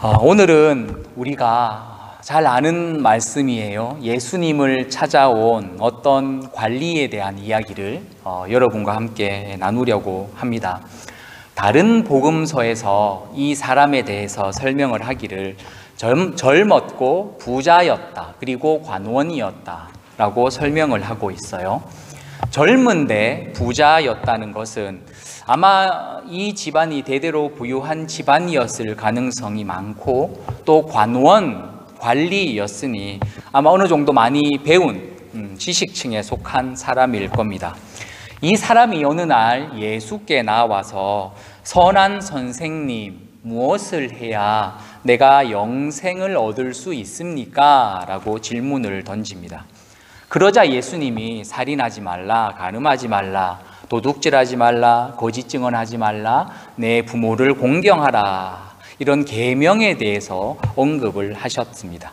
오늘은 우리가 잘 아는 말씀이에요. 예수님을 찾아온 어떤 관리에 대한 이야기를 여러분과 함께 나누려고 합니다. 다른 복음서에서 이 사람에 대해서 설명을 하기를 젊었고 부자였다, 그리고 관원이었다 라고 설명을 하고 있어요. 젊은데 부자였다는 것은 아마 이 집안이 대대로 부유한 집안이었을 가능성이 많고, 또 관원, 관리였으니 아마 어느 정도 많이 배운 지식층에 속한 사람일 겁니다. 이 사람이 어느 날 예수께 나와서 선한 선생님, 무엇을 해야 내가 영생을 얻을 수 있습니까? 라고 질문을 던집니다. 그러자 예수님이 살인하지 말라, 간음하지 말라, 도둑질하지 말라, 거짓 증언하지 말라, 내 부모를 공경하라, 이런 계명에 대해서 언급을 하셨습니다.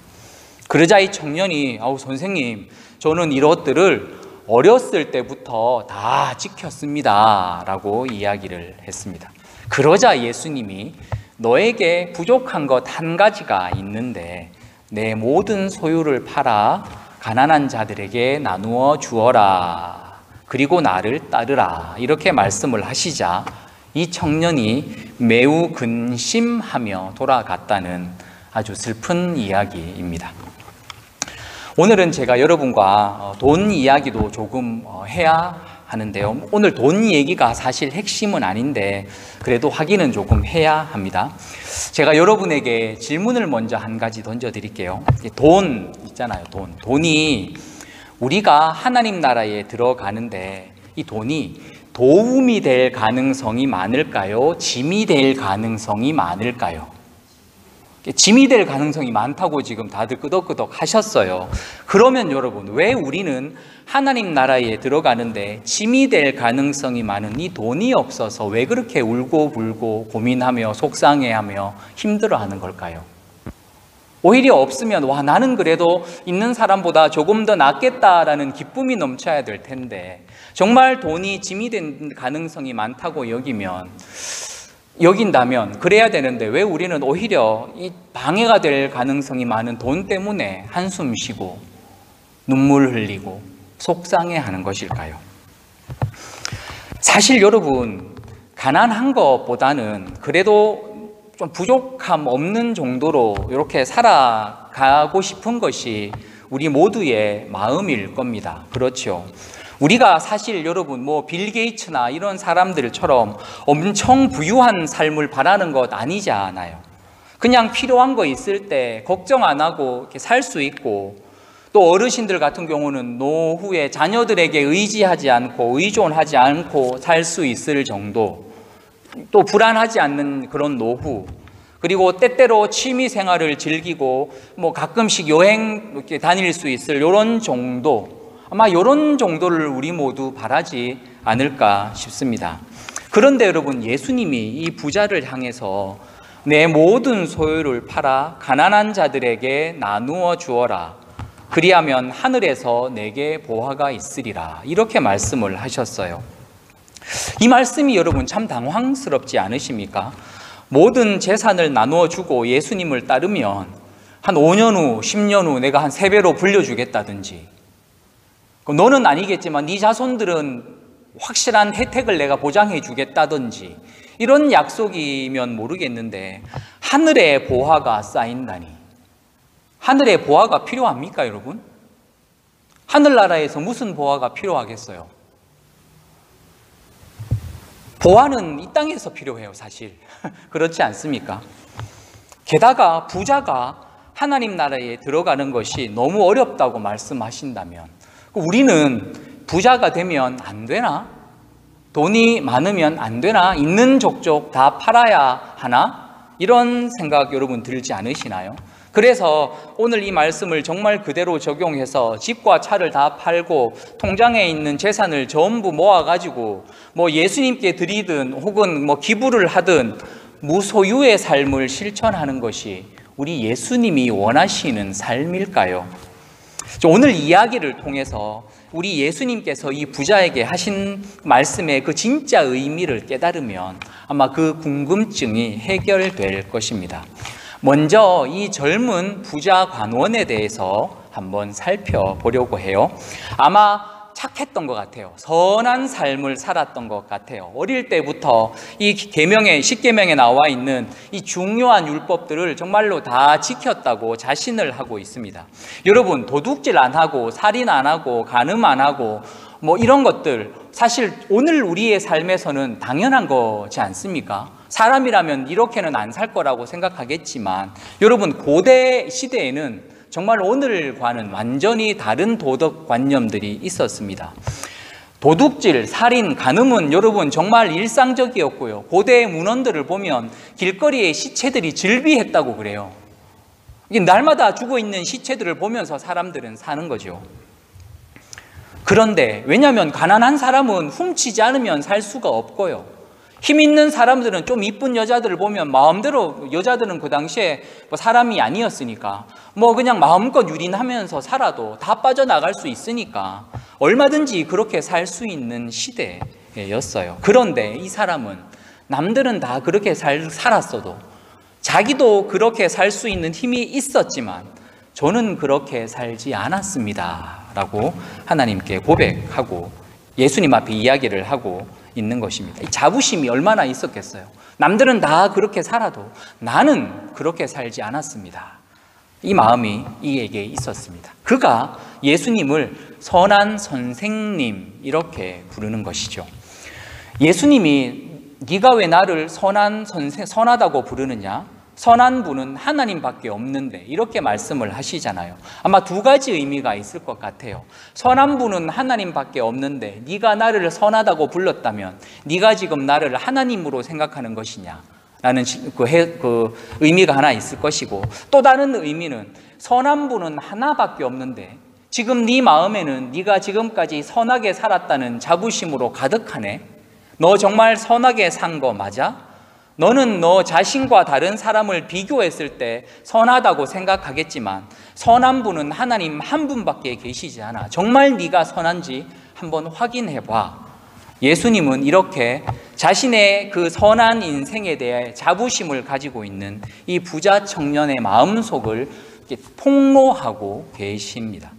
그러자 이 청년이 선생님, 저는 이것들을 어렸을 때부터 다 지켰습니다 라고 이야기를 했습니다. 그러자 예수님이 너에게 부족한 것 한 가지가 있는데 내 모든 소유를 팔아 가난한 자들에게 나누어 주어라, 그리고 나를 따르라, 이렇게 말씀을 하시자 이 청년이 매우 근심하며 돌아갔다는 아주 슬픈 이야기입니다. 오늘은 제가 여러분과 돈 이야기도 조금 해야 하는데요. 오늘 돈 얘기가 사실 핵심은 아닌데 그래도 확인은 조금 해야 합니다. 제가 여러분에게 질문을 먼저 한 가지 던져드릴게요. 돈 있잖아요. 돈이 우리가 하나님 나라에 들어가는데 이 돈이 도움이 될 가능성이 많을까요? 짐이 될 가능성이 많을까요? 짐이 될 가능성이 많다고 지금 다들 끄덕끄덕 하셨어요. 그러면 여러분, 왜 우리는 하나님 나라에 들어가는데 짐이 될 가능성이 많은 이 돈이 없어서 왜 그렇게 울고불고 고민하며 속상해하며 힘들어하는 걸까요? 오히려 없으면 나는 그래도 있는 사람보다 조금 더 낫겠다라는 기쁨이 넘쳐야 될 텐데, 정말 돈이 짐이 된 가능성이 많다고 여긴다면 그래야 되는데 왜 우리는 오히려 이 방해가 될 가능성이 많은 돈 때문에 한숨 쉬고 눈물 흘리고 속상해하는 것일까요? 사실 여러분, 가난한 것보다는 그래도 좀 부족함 없는 정도로 이렇게 살아가고 싶은 것이 우리 모두의 마음일 겁니다. 그렇죠? 우리가 사실 여러분 빌 게이츠나 이런 사람들처럼 엄청 부유한 삶을 바라는 것 아니지 않아요. 그냥 필요한 거 있을 때 걱정 안 하고 이렇게 살 수 있고, 또 어르신들 같은 경우는 노후에 자녀들에게 의지하지 않고 의존하지 않고 살 수 있을 정도, 또 불안하지 않는 그런 노후, 그리고 때때로 취미 생활을 즐기고 가끔씩 여행 이렇게 다닐 수 있을 이런 정도, 아마 이런 정도를 우리 모두 바라지 않을까 싶습니다. 그런데 여러분, 예수님이 이 부자를 향해서 내 모든 소유를 팔아 가난한 자들에게 나누어 주어라, 그리하면 하늘에서 내게 보화가 있으리라, 이렇게 말씀을 하셨어요. 이 말씀이 여러분 참 당황스럽지 않으십니까? 모든 재산을 나누어 주고 예수님을 따르면 한 5년 후, 10년 후 내가 한 3배로 불려주겠다든지, 너는 아니겠지만 네 자손들은 확실한 혜택을 내가 보장해 주겠다든지, 이런 약속이면 모르겠는데 하늘의 보화가 쌓인다니, 하늘의 보화가 필요합니까 여러분? 하늘나라에서 무슨 보화가 필요하겠어요? 보화는 이 땅에서 필요해요, 사실. 그렇지 않습니까? 게다가 부자가 하나님 나라에 들어가는 것이 너무 어렵다고 말씀하신다면 우리는 부자가 되면 안 되나? 돈이 많으면 안 되나? 있는 족족 다 팔아야 하나? 이런 생각 여러분 들지 않으시나요? 그래서 오늘 이 말씀을 정말 그대로 적용해서 집과 차를 다 팔고 통장에 있는 재산을 전부 모아가지고 예수님께 드리든 혹은 기부를 하든 무소유의 삶을 실천하는 것이 우리 예수님이 원하시는 삶일까요? 오늘 이야기를 통해서 우리 예수님께서 이 부자에게 하신 말씀의 그 진짜 의미를 깨달으면 아마 그 궁금증이 해결될 것입니다. 먼저 이 젊은 부자 관원에 대해서 한번 살펴보려고 해요. 아마 착했던 것 같아요. 선한 삶을 살았던 것 같아요. 어릴 때부터 이 계명에, 십계명에 나와 있는 이 중요한 율법들을 정말로 다 지켰다고 자신을 하고 있습니다. 여러분, 도둑질 안 하고 살인 안 하고 간음 안 하고 뭐 이런 것들 사실 오늘 우리의 삶에서는 당연한 거지 않습니까? 사람이라면 이렇게는 안 살 거라고 생각하겠지만 여러분, 고대 시대에는 정말 오늘과는 완전히 다른 도덕관념들이 있었습니다. 도둑질, 살인, 간음은 여러분 정말 일상적이었고요. 고대의 문헌들을 보면 길거리에 시체들이 즐비했다고 그래요. 이게 날마다 죽어있는 시체들을 보면서 사람들은 사는 거죠. 그런데 왜냐하면 가난한 사람은 훔치지 않으면 살 수가 없고요. 힘 있는 사람들은 좀 이쁜 여자들을 보면 마음대로, 여자들은 그 당시에 뭐 사람이 아니었으니까 뭐 그냥 마음껏 유린하면서 살아도 다 빠져나갈 수 있으니까 얼마든지 그렇게 살 수 있는 시대였어요. 그런데 이 사람은 남들은 다 그렇게 살았어도 자기도 그렇게 살 수 있는 힘이 있었지만 저는 그렇게 살지 않았습니다 라고 하나님께 고백하고 예수님 앞에 이야기를 하고 있는 것입니다. 이 자부심이 얼마나 있었겠어요. 남들은 다 그렇게 살아도 나는 그렇게 살지 않았습니다. 이 마음이 이에게 있었습니다. 그가 예수님을 선한 선생님 이렇게 부르는 것이죠. 예수님이 네가 왜 나를 선하다고 부르느냐? 선한 분은 하나님밖에 없는데 이렇게 말씀을 하시잖아요. 아마 두 가지 의미가 있을 것 같아요. 선한 분은 하나님밖에 없는데 네가 나를 선하다고 불렀다면 네가 지금 나를 하나님으로 생각하는 것이냐 라는 그 의미가 하나 있을 것이고, 또 다른 의미는 선한 분은 하나밖에 없는데 지금 네 마음에는 네가 지금까지 선하게 살았다는 자부심으로 가득하네. 너 정말 선하게 산 거 맞아? 너는 너 자신과 다른 사람을 비교했을 때 선하다고 생각하겠지만 선한 분은 하나님 한 분밖에 계시지 않아. 정말 네가 선한지 한번 확인해 봐. 예수님은 이렇게 자신의 그 선한 인생에 대해 자부심을 가지고 있는 이 부자 청년의 마음속을 폭로하고 계십니다.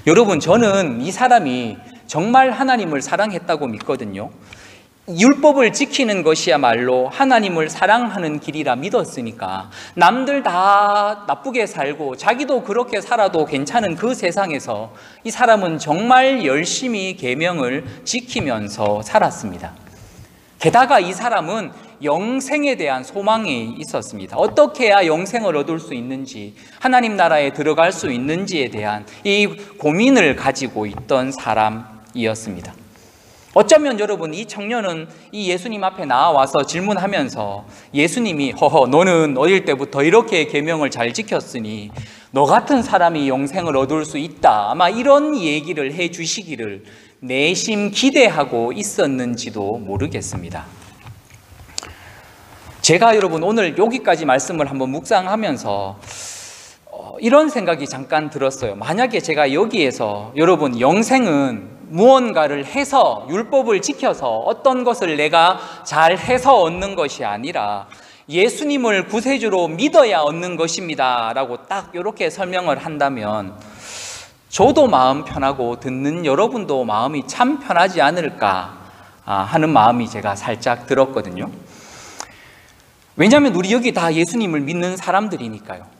여러분, 저는 이 사람이 정말 하나님을 사랑했다고 믿거든요. 율법을 지키는 것이야말로 하나님을 사랑하는 길이라 믿었으니까 남들 다 나쁘게 살고 자기도 그렇게 살아도 괜찮은 그 세상에서 이 사람은 정말 열심히 계명을 지키면서 살았습니다. 게다가 이 사람은 영생에 대한 소망이 있었습니다. 어떻게 해야 영생을 얻을 수 있는지, 하나님 나라에 들어갈 수 있는지에 대한 이 고민을 가지고 있던 사람이었습니다. 어쩌면 여러분, 이 청년은 이 예수님 앞에 나와서 질문하면서 예수님이 너는 어릴 때부터 이렇게 계명을 잘 지켰으니 너 같은 사람이 영생을 얻을 수 있다, 아마 이런 얘기를 해 주시기를 내심 기대하고 있었는지도 모르겠습니다. 제가 여러분 오늘 여기까지 말씀을 한번 묵상하면서 이런 생각이 잠깐 들었어요. 만약에 제가 여기에서 여러분, 영생은 무언가를 해서 율법을 지켜서 어떤 것을 내가 잘 해서 얻는 것이 아니라 예수님을 구세주로 믿어야 얻는 것입니다 라고 딱 이렇게 설명을 한다면 저도 마음 편하고 듣는 여러분도 마음이 참 편하지 않을까 하는 마음이 제가 살짝 들었거든요. 왜냐하면 우리 여기 다 예수님을 믿는 사람들이니까요.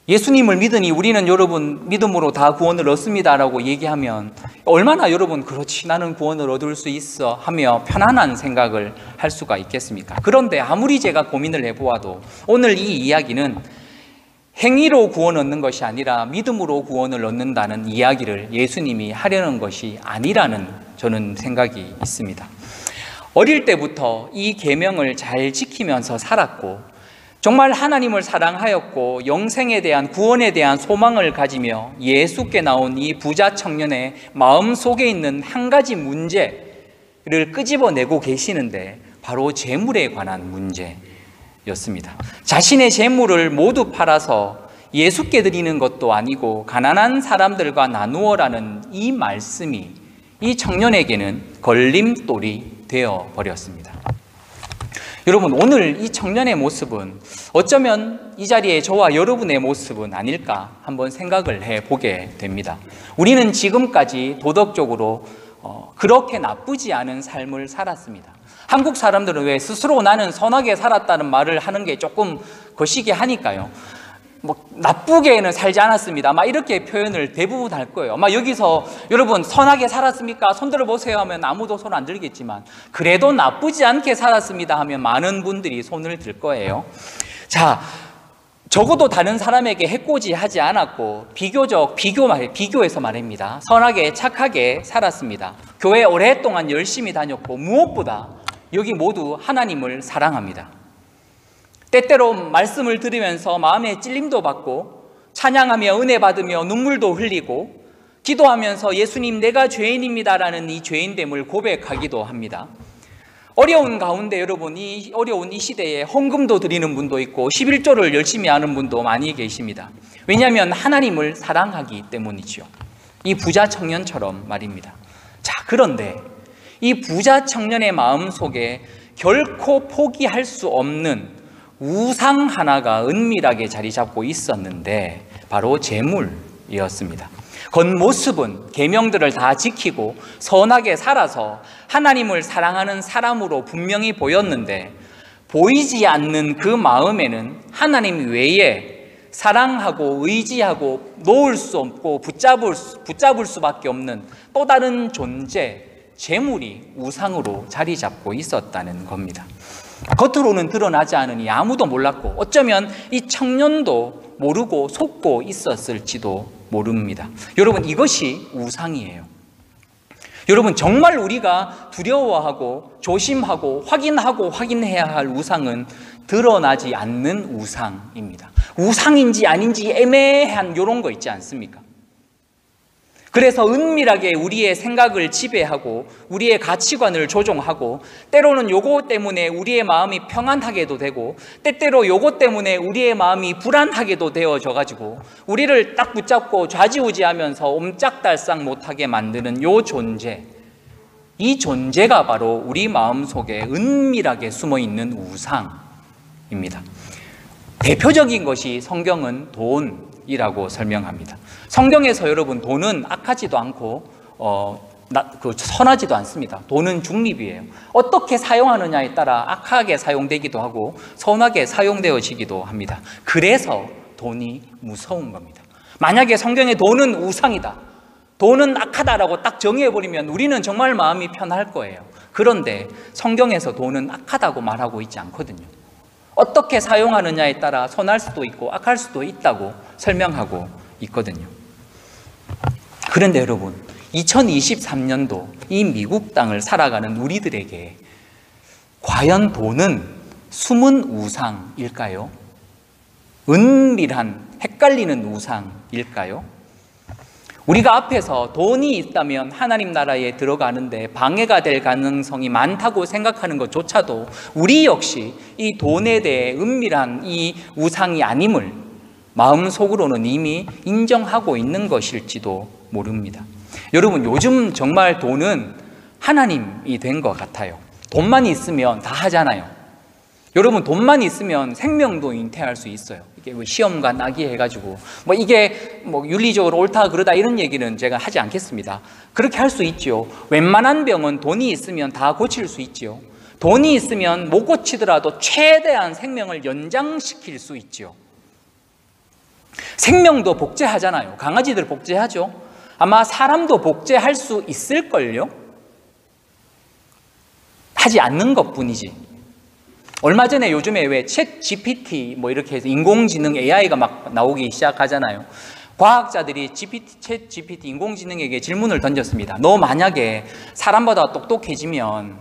예수님을 믿으니 우리는 여러분 믿음으로 다 구원을 얻습니다라고 얘기하면 얼마나 여러분 그렇지 나는 구원을 얻을 수 있어 하며 편안한 생각을 할 수가 있겠습니까? 그런데 아무리 제가 고민을 해보아도 오늘 이 이야기는 행위로 구원 얻는 것이 아니라 믿음으로 구원을 얻는다는 이야기를 예수님이 하려는 것이 아니라는 저는 생각이 있습니다. 어릴 때부터 이 계명을 잘 지키면서 살았고 정말 하나님을 사랑하였고 영생에 대한 구원에 대한 소망을 가지며 예수께 나온 이 부자 청년의 마음속에 있는 한 가지 문제를 끄집어내고 계시는데 바로 재물에 관한 문제였습니다. 자신의 재물을 모두 팔아서 예수께 드리는 것도 아니고 가난한 사람들과 나누어라는 이 말씀이 이 청년에게는 걸림돌이 되어버렸습니다. 여러분, 오늘 이 청년의 모습은 어쩌면 이 자리에 저와 여러분의 모습은 아닐까 한번 생각을 해보게 됩니다. 우리는 지금까지 도덕적으로 그렇게 나쁘지 않은 삶을 살았습니다. 한국 사람들은 왜 스스로 나는 선하게 살았다는 말을 하는 게 조금 거시기 하니까요. 나쁘게는 살지 않았습니다. 이렇게 표현을 대부분 할 거예요. 여기서 여러분 선하게 살았습니까? 손 들어보세요 하면 아무도 손 안 들겠지만, 그래도 나쁘지 않게 살았습니다 하면 많은 분들이 손을 들 거예요. 자, 적어도 다른 사람에게 해코지하지 않았고 비교해서 말입니다. 선하게 착하게 살았습니다. 교회 오랫동안 열심히 다녔고, 무엇보다 여기 모두 하나님을 사랑합니다. 때때로 말씀을 들으면서 마음에 찔림도 받고, 찬양하며 은혜 받으며 눈물도 흘리고, 기도하면서 예수님 내가 죄인입니다라는 이 죄인됨을 고백하기도 합니다. 어려운 가운데 여러분, 이 어려운 이 시대에 헌금도 드리는 분도 있고 11조를 열심히 하는 분도 많이 계십니다. 왜냐하면 하나님을 사랑하기 때문이죠. 이 부자 청년처럼 말입니다. 자, 그런데 이 부자 청년의 마음 속에 결코 포기할 수 없는 우상 하나가 은밀하게 자리 잡고 있었는데, 바로 재물이었습니다. 겉모습은 계명들을 다 지키고 선하게 살아서 하나님을 사랑하는 사람으로 분명히 보였는데, 보이지 않는 그 마음에는 하나님 외에 사랑하고 의지하고 놓을 수 없고 붙잡을 수밖에 없는 또 다른 존재, 재물이 우상으로 자리 잡고 있었다는 겁니다. 겉으로는 드러나지 않으니 아무도 몰랐고, 어쩌면 이 청년도 모르고 속고 있었을지도 모릅니다. 여러분, 이것이 우상이에요. 여러분, 정말 우리가 두려워하고 조심하고 확인해야 할 우상은 드러나지 않는 우상입니다. 우상인지 아닌지 애매한 이런 거 있지 않습니까? 그래서 은밀하게 우리의 생각을 지배하고 우리의 가치관을 조종하고, 때로는 요거 때문에 우리의 마음이 평안하게도 되고, 때때로 요거 때문에 우리의 마음이 불안하게도 되어져가지고 우리를 딱 붙잡고 좌지우지하면서 옴짝달싹 못하게 만드는 요 존재, 이 존재가 바로 우리 마음속에 은밀하게 숨어있는 우상입니다. 대표적인 것이 성경은 돈이라고 설명합니다. 성경에서 여러분, 돈은 악하지도 않고 선하지도 않습니다. 돈은 중립이에요. 어떻게 사용하느냐에 따라 악하게 사용되기도 하고 선하게 사용되어지기도 합니다. 그래서 돈이 무서운 겁니다. 만약에 성경에 돈은 우상이다, 돈은 악하다라고 딱 정의해버리면 우리는 정말 마음이 편할 거예요. 그런데 성경에서 돈은 악하다고 말하고 있지 않거든요. 어떻게 사용하느냐에 따라 선할 수도 있고 악할 수도 있다고 설명하고 있거든요. 그런데 여러분, 2023년도 이 미국 땅을 살아가는 우리들에게 과연 돈은 숨은 우상일까요? 은밀한 헷갈리는 우상일까요? 우리가 앞에서 돈이 있다면 하나님 나라에 들어가는데 방해가 될 가능성이 많다고 생각하는 것조차도 우리 역시 이 돈에 대해 은밀한 이 우상이 아님을 마음속으로는 이미 인정하고 있는 것일지도 모릅니다. 여러분, 요즘 정말 돈은 하나님이 된 것 같아요. 돈만 있으면 다 하잖아요. 여러분, 돈만 있으면 생명도 잉태할 수 있어요. 이게 시험과 낙이 해가지고 이게 윤리적으로 옳다 그러다 이런 얘기는 제가 하지 않겠습니다. 그렇게 할 수 있죠. 웬만한 병은 돈이 있으면 다 고칠 수 있죠. 돈이 있으면 못 고치더라도 최대한 생명을 연장시킬 수 있죠. 생명도 복제하잖아요. 강아지들 복제하죠. 아마 사람도 복제할 수 있을걸요? 하지 않는 것뿐이지. 얼마 전에 요즘에 왜 챗 GPT 이렇게 해서 인공지능 AI가 막 나오기 시작하잖아요. 과학자들이 챗 GPT 인공지능에게 질문을 던졌습니다. 너 만약에 사람보다 똑똑해지면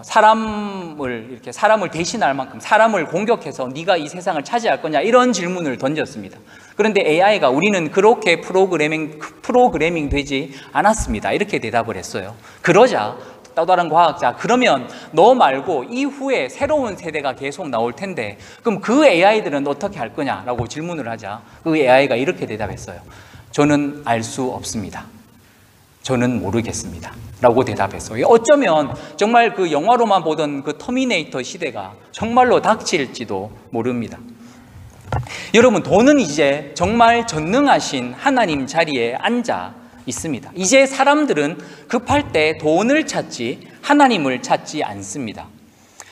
사람을 대신할 만큼 사람을 공격해서 네가 이 세상을 차지할 거냐, 이런 질문을 던졌습니다. 그런데 AI가 우리는 그렇게 프로그래밍 되지 않았습니다, 이렇게 대답을 했어요. 그러자 또 다른 과학자, 그러면 너 말고 이후에 새로운 세대가 계속 나올 텐데 그럼 그 AI들은 어떻게 할 거냐라고 질문을 하자 그 AI가 이렇게 대답했어요. 저는 알 수 없습니다. 저는 모르겠습니다 라고 대답했어요. 어쩌면 정말 그 영화로만 보던 그 터미네이터 시대가 정말로 닥칠지도 모릅니다. 여러분, 돈은 이제 정말 전능하신 하나님 자리에 앉아 있습니다. 이제 사람들은 급할 때 돈을 찾지 하나님을 찾지 않습니다.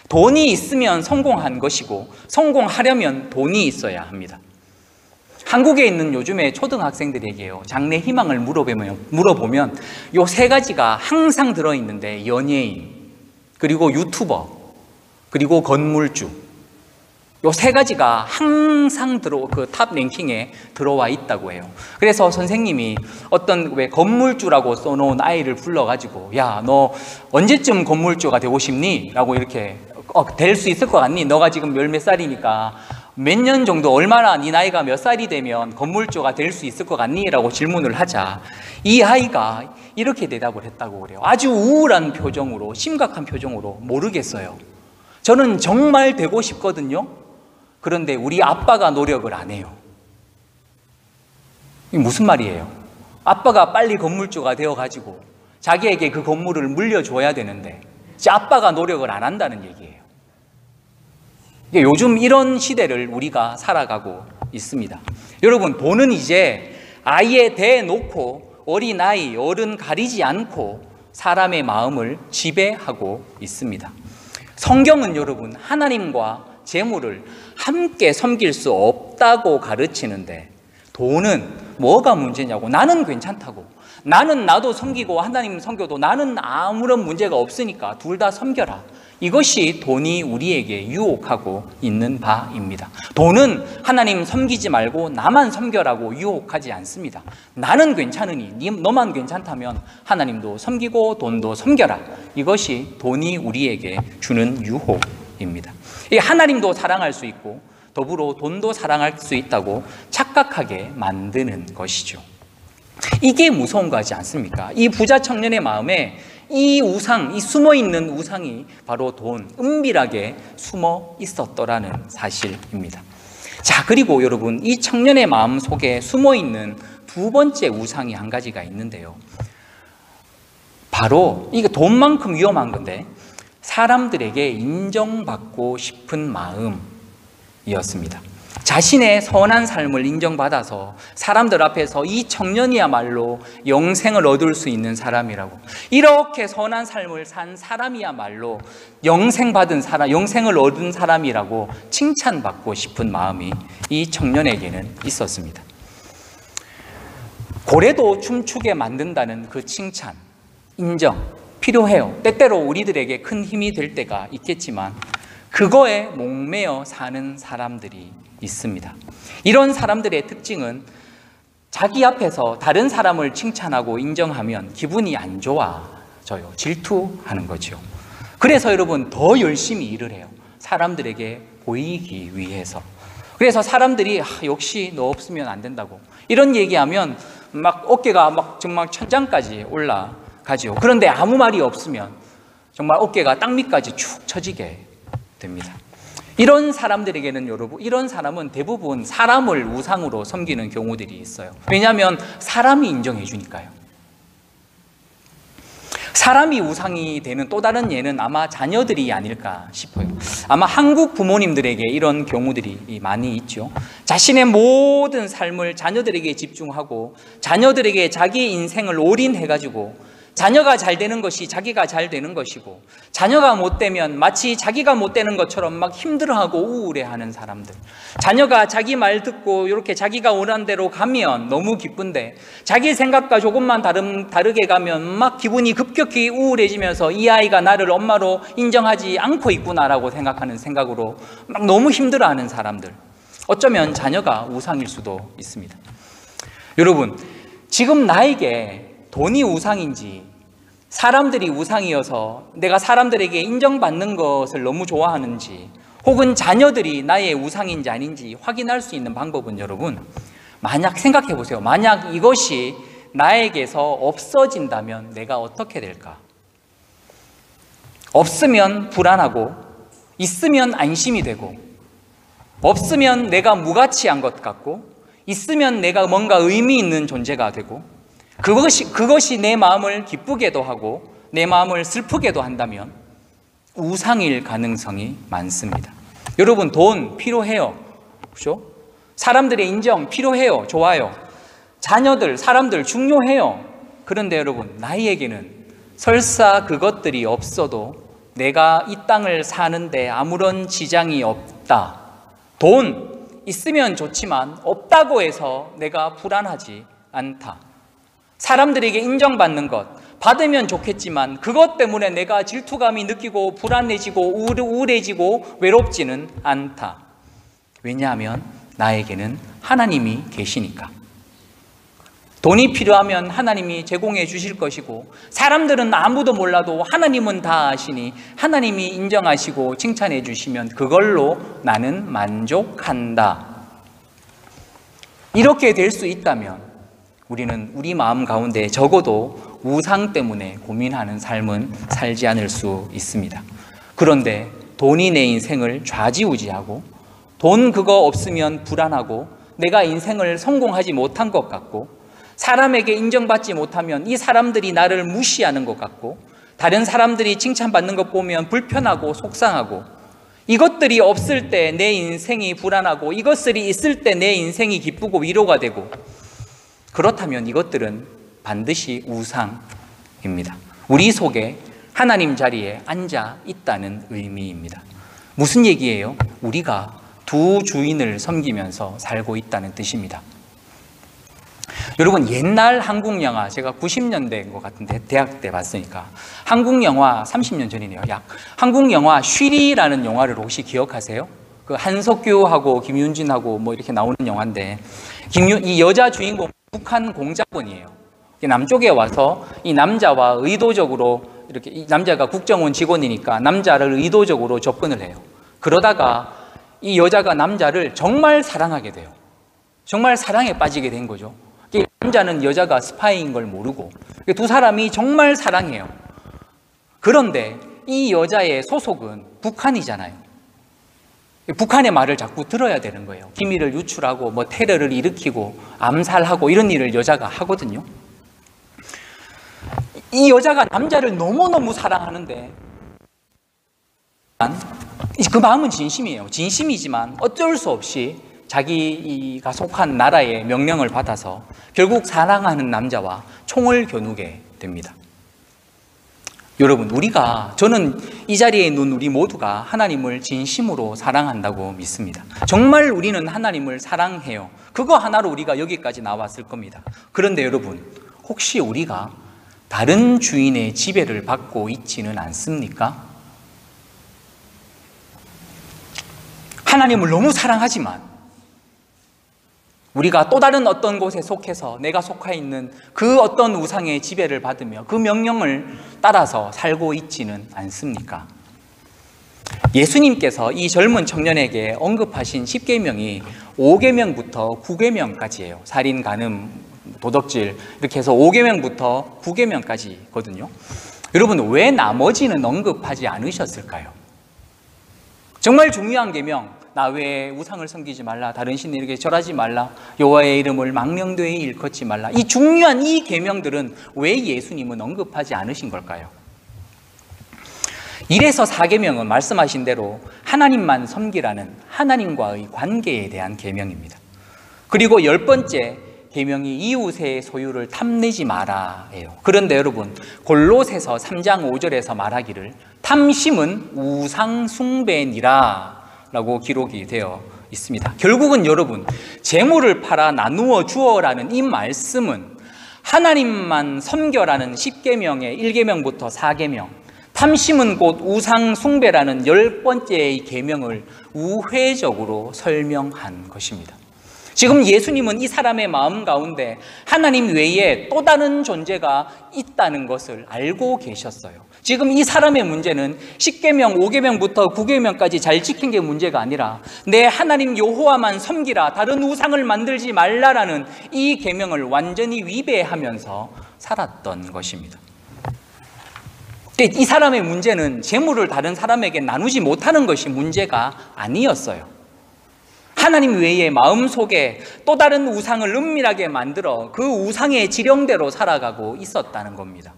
돈이 있으면 성공한 것이고 성공하려면 돈이 있어야 합니다. 한국에 있는 요즘에 초등학생들에게요, 장래 희망을 물어보면 요 세 가지가 항상 들어있는데, 연예인, 그리고 유튜버, 그리고 건물주, 요 세 가지가 항상 그 탑 랭킹에 들어와 있다고 해요. 그래서 선생님이 어떤 왜 건물주라고 써놓은 아이를 불러가지고, 야, 너 언제쯤 건물주가 되고 싶니? 라고 이렇게 될 수 있을 것 같니? 너가 지금 몇 살이니까 몇 년 정도, 얼마나 네 나이가 몇 살이 되면 건물주가 될 수 있을 것 같니? 라고 질문을 하자 이 아이가 이렇게 대답을 했다고 그래요. 아주 우울한 표정으로, 심각한 표정으로, 모르겠어요. 저는 정말 되고 싶거든요. 그런데 우리 아빠가 노력을 안 해요. 이게 무슨 말이에요? 아빠가 빨리 건물주가 되어가지고 자기에게 그 건물을 물려줘야 되는데 아빠가 노력을 안 한다는 얘기예요. 요즘 이런 시대를 우리가 살아가고 있습니다. 여러분, 돈은 이제 아예 대놓고 어린아이, 어른 가리지 않고 사람의 마음을 지배하고 있습니다. 성경은 여러분, 하나님과 재물을 함께 섬길 수 없다고 가르치는데, 돈은 뭐가 문제냐고, 나는 괜찮다고, 나는 나도 섬기고 하나님 섬겨도 나는 아무런 문제가 없으니까 둘 다 섬겨라, 이것이 돈이 우리에게 유혹하고 있는 바입니다. 돈은 하나님 섬기지 말고 나만 섬겨라고 유혹하지 않습니다. 나는 괜찮으니 너만 괜찮다면 하나님도 섬기고 돈도 섬겨라, 이것이 돈이 우리에게 주는 유혹입니다. 하나님도 사랑할 수 있고 더불어 돈도 사랑할 수 있다고 착각하게 만드는 것이죠. 이게 무서운 거지 않습니까? 이 부자 청년의 마음에 이 우상, 이 숨어있는 우상이 바로 돈, 은밀하게 숨어 있었더라는 사실입니다. 자, 그리고 여러분, 이 청년의 마음 속에 숨어있는 두 번째 우상이 한 가지가 있는데요, 바로 이게 돈만큼 위험한 건데, 사람들에게 인정받고 싶은 마음이었습니다. 자신의 선한 삶을 인정받아서 사람들 앞에서 이 청년이야말로 영생을 얻을 수 있는 사람이라고, 이렇게 선한 삶을 산 사람이야말로 영생을 얻은 사람이라고 칭찬받고 싶은 마음이 이 청년에게는 있었습니다. 고래도 춤추게 만든다는 그 칭찬, 인정, 필요해요. 때때로 우리들에게 큰 힘이 될 때가 있겠지만 그거에 목매어 사는 사람들이 있습니다. 이런 사람들의 특징은 자기 앞에서 다른 사람을 칭찬하고 인정하면 기분이 안 좋아져요. 질투하는 거죠. 그래서 여러분, 더 열심히 일을 해요. 사람들에게 보이기 위해서. 그래서 사람들이 역시 너 없으면 안 된다고 이런 얘기하면 막 어깨가 막 정말 천장까지 올라가죠. 그런데 아무 말이 없으면 정말 어깨가 땅 밑까지 축 처지게 됩니다. 이런 사람들에게는 여러분, 이런 사람은 대부분 사람을 우상으로 섬기는 경우들이 있어요. 왜냐하면 사람이 인정해 주니까요. 사람이 우상이 되는 또 다른 예는 아마 자녀들이 아닐까 싶어요. 아마 한국 부모님들에게 이런 경우들이 많이 있죠. 자신의 모든 삶을 자녀들에게 집중하고 자녀들에게 자기 인생을 올인해가지고 자녀가 잘 되는 것이 자기가 잘 되는 것이고, 자녀가 못 되면 마치 자기가 못 되는 것처럼 막 힘들어하고 우울해하는 사람들, 자녀가 자기 말 듣고 이렇게 자기가 원하는 대로 가면 너무 기쁜데 자기 생각과 조금만 다르게 가면 막 기분이 급격히 우울해지면서 이 아이가 나를 엄마로 인정하지 않고 있구나라고 생각하는 생각으로 막 너무 힘들어하는 사람들, 어쩌면 자녀가 우상일 수도 있습니다. 여러분, 지금 나에게 돈이 우상인지 사람들이 우상이어서 내가 사람들에게 인정받는 것을 너무 좋아하는지, 혹은 자녀들이 나의 우상인지 아닌지 확인할 수 있는 방법은 여러분, 만약 생각해 보세요. 만약 이것이 나에게서 없어진다면 내가 어떻게 될까? 없으면 불안하고, 있으면 안심이 되고, 없으면 내가 무가치한 것 같고, 있으면 내가 뭔가 의미 있는 존재가 되고, 그것이 내 마음을 기쁘게도 하고 내 마음을 슬프게도 한다면 우상일 가능성이 많습니다. 여러분, 돈 필요해요. 그렇죠? 사람들의 인정 필요해요. 좋아요. 자녀들, 사람들 중요해요. 그런데 여러분, 나에게는 설사 그것들이 없어도 내가 이 땅을 사는데 아무런 지장이 없다. 돈 있으면 좋지만 없다고 해서 내가 불안하지 않다. 사람들에게 인정받는 것 받으면 좋겠지만 그것 때문에 내가 질투감이 느끼고 불안해지고 우울해지고 외롭지는 않다. 왜냐하면 나에게는 하나님이 계시니까. 돈이 필요하면 하나님이 제공해 주실 것이고 사람들은 아무도 몰라도 하나님은 다 아시니 하나님이 인정하시고 칭찬해 주시면 그걸로 나는 만족한다. 이렇게 될 수 있다면 우리는 우리 마음 가운데 적어도 우상 때문에 고민하는 삶은 살지 않을 수 있습니다. 그런데 돈이 내 인생을 좌지우지하고 돈 그거 없으면 불안하고 내가 인생을 성공하지 못한 것 같고 사람에게 인정받지 못하면 이 사람들이 나를 무시하는 것 같고 다른 사람들이 칭찬받는 것 보면 불편하고 속상하고 이것들이 없을 때 내 인생이 불안하고 이것들이 있을 때 내 인생이 기쁘고 위로가 되고 그렇다면 이것들은 반드시 우상입니다. 우리 속에 하나님 자리에 앉아 있다는 의미입니다. 무슨 얘기예요? 우리가 두 주인을 섬기면서 살고 있다는 뜻입니다. 여러분, 옛날 한국 영화, 제가 90년대인 것 같은데 대학 때 봤으니까 한국 영화 30년 전이네요. 약 한국 영화 쉬리라는 영화를 혹시 기억하세요? 그 한석규하고 김윤진하고 뭐 이렇게 나오는 영화인데 이 여자 주인공 북한 공작원이에요. 남쪽에 와서 이 남자와 의도적으로 이렇게 이 남자가 국정원 직원이니까 남자를 의도적으로 접근을 해요. 그러다가 이 여자가 남자를 정말 사랑하게 돼요. 정말 사랑에 빠지게 된 거죠. 남자는 여자가 스파이인 걸 모르고 두 사람이 정말 사랑해요. 그런데 이 여자의 소속은 북한이잖아요. 북한의 말을 자꾸 들어야 되는 거예요. 기밀을 유출하고 뭐 테러를 일으키고 암살하고 이런 일을 여자가 하거든요. 이 여자가 남자를 너무너무 사랑하는데 그 마음은 진심이에요. 진심이지만 어쩔 수 없이 자기가 속한 나라의 명령을 받아서 결국 사랑하는 남자와 총을 겨누게 됩니다. 여러분, 저는 이 자리에 있는 우리 모두가 하나님을 진심으로 사랑한다고 믿습니다. 정말 우리는 하나님을 사랑해요. 그거 하나로 우리가 여기까지 나왔을 겁니다. 그런데 여러분, 혹시 우리가 다른 주인의 지배를 받고 있지는 않습니까? 하나님을 너무 사랑하지만 우리가 또 다른 어떤 곳에 속해서 내가 속해 있는 그 어떤 우상의 지배를 받으며 그 명령을 따라서 살고 있지는 않습니까? 예수님께서 이 젊은 청년에게 언급하신 10계명이 5계명부터 9계명까지예요. 살인, 간음, 도덕질 이렇게 해서 5계명부터 9계명까지거든요. 여러분, 왜 나머지는 언급하지 않으셨을까요? 정말 중요한 계명, 나 외에 우상을 섬기지 말라, 다른 신에게 절하지 말라, 여호와의 이름을 망령되이 일컫지 말라. 이 중요한 이 계명들은 왜 예수님은 언급하지 않으신 걸까요? 1에서 4계명은 말씀하신 대로 하나님만 섬기라는 하나님과의 관계에 대한 계명입니다. 그리고 10번째 계명이 이웃의 소유를 탐내지 마라예요. 그런데 여러분, 골로새서 3장 5절에서 말하기를 탐심은 우상 숭배니라 라고 기록이 되어 있습니다. 결국은 여러분, 재물을 팔아 나누어 주어라는 이 말씀은 하나님만 섬겨라는 10계명의 1계명부터 4계명, 탐심은 곧 우상 숭배라는 10번째의 계명을 우회적으로 설명한 것입니다. 지금 예수님은 이 사람의 마음 가운데 하나님 외에 또 다른 존재가 있다는 것을 알고 계셨어요. 지금 이 사람의 문제는 10계명, 5계명부터 9계명까지 잘 지킨 게 문제가 아니라 내 하나님 여호와만 섬기라, 다른 우상을 만들지 말라라는 이 계명을 완전히 위배하면서 살았던 것입니다. 이 사람의 문제는 재물을 다른 사람에게 나누지 못하는 것이 문제가 아니었어요. 하나님 외에 마음속에 또 다른 우상을 은밀하게 만들어 그 우상의 지령대로 살아가고 있었다는 겁니다.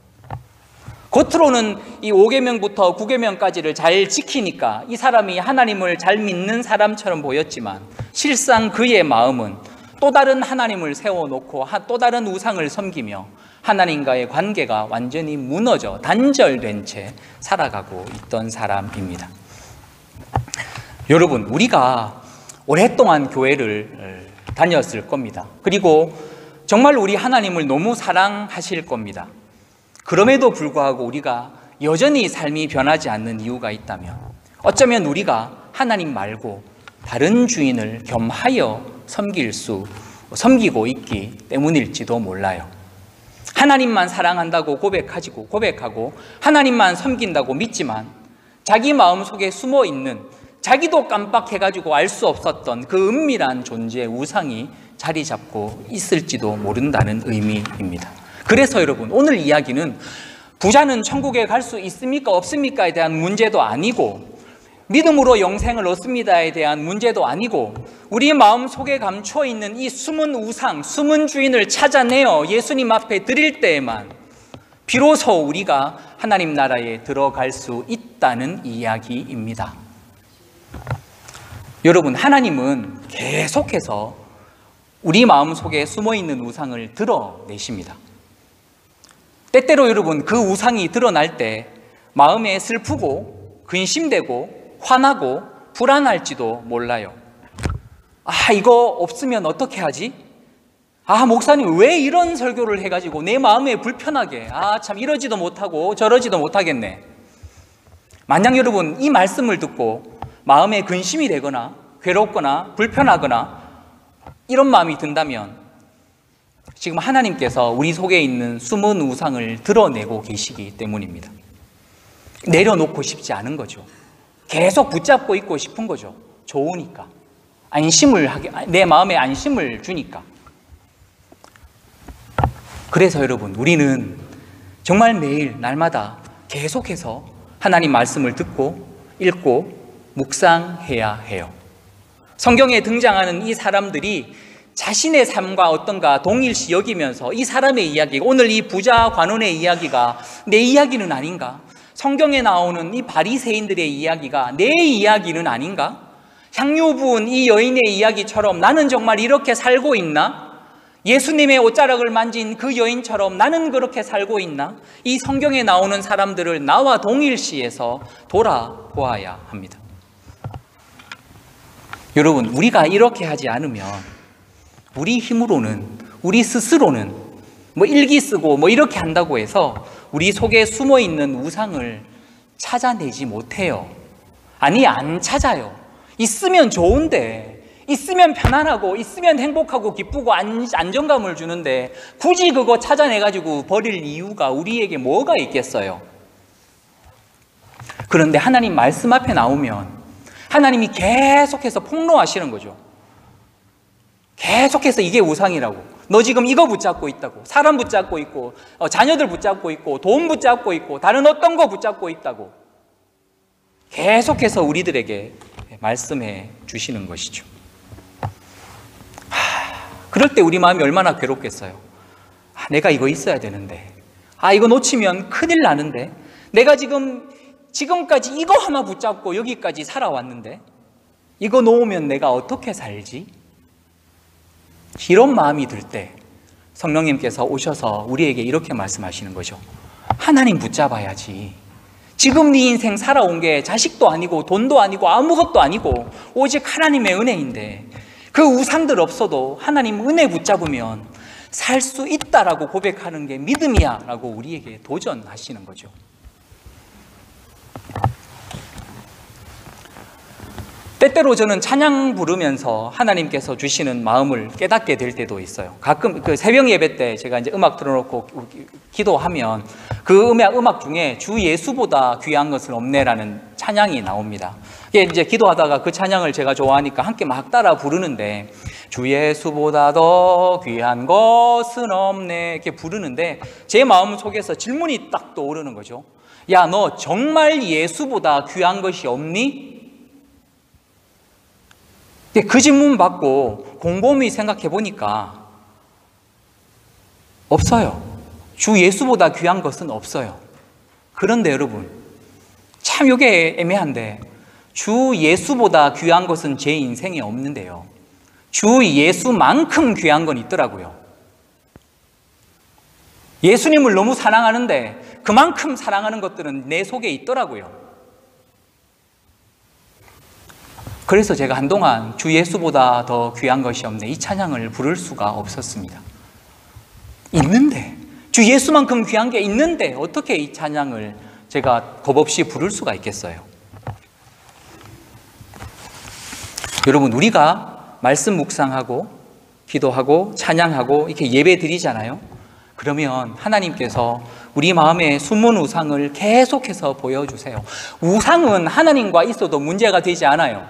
겉으로는 이 5계명부터 9계명까지를 잘 지키니까 이 사람이 하나님을 잘 믿는 사람처럼 보였지만 실상 그의 마음은 또 다른 하나님을 세워놓고 또 다른 우상을 섬기며 하나님과의 관계가 완전히 무너져 단절된 채 살아가고 있던 사람입니다. 여러분, 우리가 오랫동안 교회를 다녔을 겁니다. 그리고 정말 우리 하나님을 너무 사랑하실 겁니다. 그럼에도 불구하고 우리가 여전히 삶이 변하지 않는 이유가 있다면 어쩌면 우리가 하나님 말고 다른 주인을 겸하여 섬기고 있기 때문일지도 몰라요. 하나님만 사랑한다고 고백하고 하나님만 섬긴다고 믿지만 자기 마음속에 숨어있는, 자기도 깜빡해가지고 알 수 없었던 그 은밀한 존재의 우상이 자리 잡고 있을지도 모른다는 의미입니다. 그래서 여러분, 오늘 이야기는 부자는 천국에 갈 수 있습니까 없습니까에 대한 문제도 아니고, 믿음으로 영생을 얻습니다에 대한 문제도 아니고, 우리 마음속에 감추어 있는 이 숨은 우상, 숨은 주인을 찾아내어 예수님 앞에 드릴 때에만 비로소 우리가 하나님 나라에 들어갈 수 있다는 이야기입니다. 여러분, 하나님은 계속해서 우리 마음속에 숨어있는 우상을 드러내십니다. 때때로 여러분, 그 우상이 드러날 때 마음에 슬프고 근심되고 화나고 불안할지도 몰라요. 이거 없으면 어떻게 하지? 목사님 왜 이런 설교를 해가지고 내 마음에 불편하게, 참 이러지도 못하고 저러지도 못하겠네. 만약 여러분 이 말씀을 듣고 마음에 근심이 되거나 괴롭거나 불편하거나 이런 마음이 든다면 지금 하나님께서 우리 속에 있는 숨은 우상을 드러내고 계시기 때문입니다. 내려놓고 싶지 않은 거죠. 계속 붙잡고 있고 싶은 거죠. 좋으니까, 내 마음에 안심을 주니까. 그래서 여러분, 우리는 정말 매일 날마다 계속해서 하나님 말씀을 듣고 읽고 묵상해야 해요. 성경에 등장하는 이 사람들이 자신의 삶과 어떤가 동일시 여기면서 이 사람의 이야기, 오늘 이 부자 관원의 이야기가 내 이야기는 아닌가? 성경에 나오는 이 바리새인들의 이야기가 내 이야기는 아닌가? 향유 부은 이 여인의 이야기처럼 나는 정말 이렇게 살고 있나? 예수님의 옷자락을 만진 그 여인처럼 나는 그렇게 살고 있나? 이 성경에 나오는 사람들을 나와 동일시해서 돌아보아야 합니다. 여러분, 우리가 이렇게 하지 않으면 우리 힘으로는, 우리 스스로는 일기 쓰고 이렇게 한다고 해서 우리 속에 숨어있는 우상을 찾아내지 못해요. 안 찾아요. 있으면 좋은데, 있으면 편안하고, 있으면 행복하고 기쁘고 안정감을 주는데 굳이 그거 찾아내가지고 버릴 이유가 우리에게 뭐가 있겠어요? 그런데 하나님 말씀 앞에 나오면 하나님이 계속해서 폭로하시는 거죠. 계속해서 이게 우상이라고. 너 지금 이거 붙잡고 있다고. 사람 붙잡고 있고, 자녀들 붙잡고 있고, 돈 붙잡고 있고, 다른 어떤 거 붙잡고 있다고. 계속해서 우리들에게 말씀해 주시는 것이죠. 그럴 때 우리 마음이 얼마나 괴롭겠어요. 내가 이거 있어야 되는데, 이거 놓치면 큰일 나는데, 내가 지금까지 이거 하나 붙잡고 여기까지 살아왔는데 이거 놓으면 내가 어떻게 살지? 이런 마음이 들 때 성령님께서 오셔서 우리에게 이렇게 말씀하시는 거죠. 하나님 붙잡아야지. 지금 네 인생 살아온 게 자식도 아니고 돈도 아니고 아무것도 아니고 오직 하나님의 은혜인데, 그 우상들 없어도 하나님 은혜 붙잡으면 살 수 있다라고 고백하는 게 믿음이야 라고 우리에게 도전하시는 거죠. 때때로 저는 찬양 부르면서 하나님께서 주시는 마음을 깨닫게 될 때도 있어요. 가끔 그 새벽 예배 때 제가 이제 음악 틀어놓고 기도하면 그 음악 중에 주 예수보다 귀한 것은 없네라는 찬양이 나옵니다. 이게 이제 기도하다가 그 찬양을 제가 좋아하니까 함께 막 따라 부르는데, 주 예수보다 더 귀한 것은 없네 이렇게 부르는데 제 마음 속에서 질문이 딱 떠오르는 거죠. 야, 너 정말 예수보다 귀한 것이 없니? 근데 그 질문 받고 곰곰이 생각해 보니까 없어요. 주 예수보다 귀한 것은 없어요. 그런데 여러분, 참 이게 애매한데 주 예수보다 귀한 것은 제 인생에 없는데요, 주 예수만큼 귀한 건 있더라고요. 예수님을 너무 사랑하는데 그만큼 사랑하는 것들은 내 속에 있더라고요. 그래서 제가 한동안 주 예수보다 더 귀한 것이 없네, 이 찬양을 부를 수가 없었습니다. 있는데, 주 예수만큼 귀한 게 있는데 어떻게 이 찬양을 제가 겁없이 부를 수가 있겠어요? 여러분, 우리가 말씀 묵상하고 기도하고 찬양하고 이렇게 예배 드리잖아요. 그러면 하나님께서 우리 마음에 숨은 우상을 계속해서 보여주세요. 우상은 하나님과 있어도 문제가 되지 않아요.